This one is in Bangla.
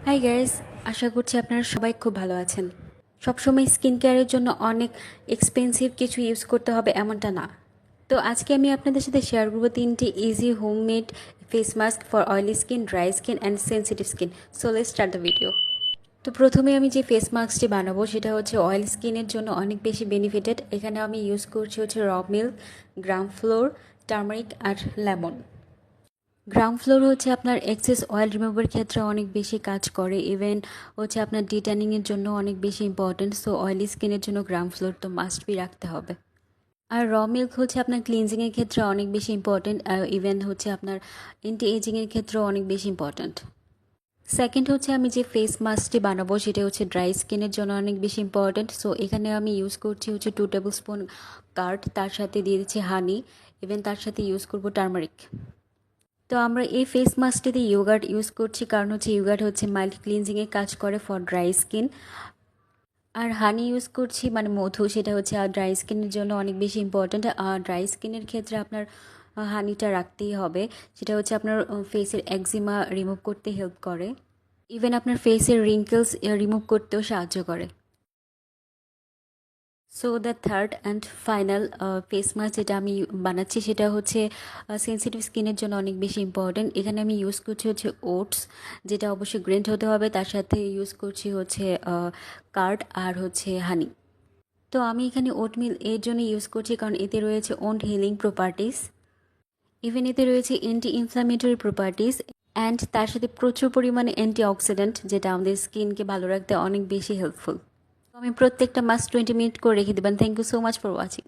হাই গাইস, আশা করছি আপনারা সবাই খুব ভালো আছেন। সবসময় স্কিন কেয়ারের জন্য অনেক এক্সপেন্সিভ কিছু ইউজ করতে হবে এমনটা না। তো আজকে আমি আপনাদের সাথে শেয়ার করবো 3টি easy homemade face mask for oily skin, dry skin and sensitive skin. So let's start the video. তো প্রথমে আমি যে ফেস মাস্কটি বানাবো সেটা হচ্ছে অয়েল স্কিনের জন্য অনেক বেশি বেনিফিটেড। এখানে আমি ইউজ করছি হচ্ছে র মিল্ক, গ্রাম ফ্লোর, টার্মারিক আর লেমন। গ্রাম ফ্লোর হচ্ছে আপনার এক্সেস অয়েল রিমুভার ক্ষেত্রে অনেক বেশি কাজ করে, ইভেন হচ্ছে আপনার ডিট্যানিংয়ের জন্য অনেক বেশি ইম্পর্টেন্ট। সো অয়েলি স্কিনের জন্য গ্রাম ফ্লোর তো মাস্ট বি রাখতে হবে। আর র মিল্ক হচ্ছে আপনার ক্লিনজিংয়ের ক্ষেত্রে অনেক বেশি ইম্পর্টেন্ট, আর ইভেন হচ্ছে আপনার অ্যান্টি এজিংয়ের ক্ষেত্রেও অনেক বেশি ইম্পর্টেন্ট। সেকেন্ড হচ্ছে আমি যে ফেস মাস্কটি বানাবো সেটা হচ্ছে ড্রাই স্কিনের জন্য অনেক বেশি ইম্পর্টেন্ট। সো এখানে আমি ইউজ করছি হচ্ছে 2 টেবিল স্পুন কার্ড, তার সাথে দিয়ে দিচ্ছি হানি, ইভেন তার সাথে ইউজ করবো টার্মারিক। তো আমরা এই ফেস মাস্কটিতে ইয়োগার্ট ইউজ করছি, কারণ হচ্ছে ইয়োগার্ট হচ্ছে মাইল্ড ক্লিনজিংয়ে কাজ করে ফর ড্রাই স্কিন। আর হানি ইউজ করছি মানে মধু, সেটা হচ্ছে ড্রাই স্কিনের জন্য অনেক বেশি ইম্পর্ট্যান্ট। আর ড্রাই স্কিনের ক্ষেত্রে আপনার হানিটা রাখতেই হবে, সেটা হচ্ছে আপনার ফেসের একজিমা রিমুভ করতে হেল্প করে, ইভেন আপনার ফেসের রিঙ্কেলস রিমুভ করতেও সাহায্য করে। So the third and final face mask যেটা আমি বানাচ্ছি সেটা হচ্ছে সেন্সিটিভ স্কিনের জন্য অনেক বেশি ইম্পর্টেন্ট। এখানে আমি ইউজ করছি হচ্ছে ওটস, যেটা অবশ্যই গ্রেন্ড হতে হবে, তার সাথে ইউজ করছি হচ্ছে কার্ড আর হচ্ছে হানি। তো আমি এখানে ওটমিল এর জন্য ইউজ করছি কারণ এতে রয়েছে ওন্ড হিলিং প্রপার্টিস, ইভেন এতে রয়েছে অ্যান্টি ইনফ্ল্যামেটরি প্রপার্টিস, অ্যান্ড তার সাথে প্রচুর পরিমাণে অ্যান্টি অক্সিডেন্ট, যেটা আমাদের স্কিনকে ভালো রাখতে অনেক বেশি হেল্পফুল। আমি প্রত্যেকটা মাস্ক 20 মিনিট করে রেখে দেবেন। Thank you so much for watching.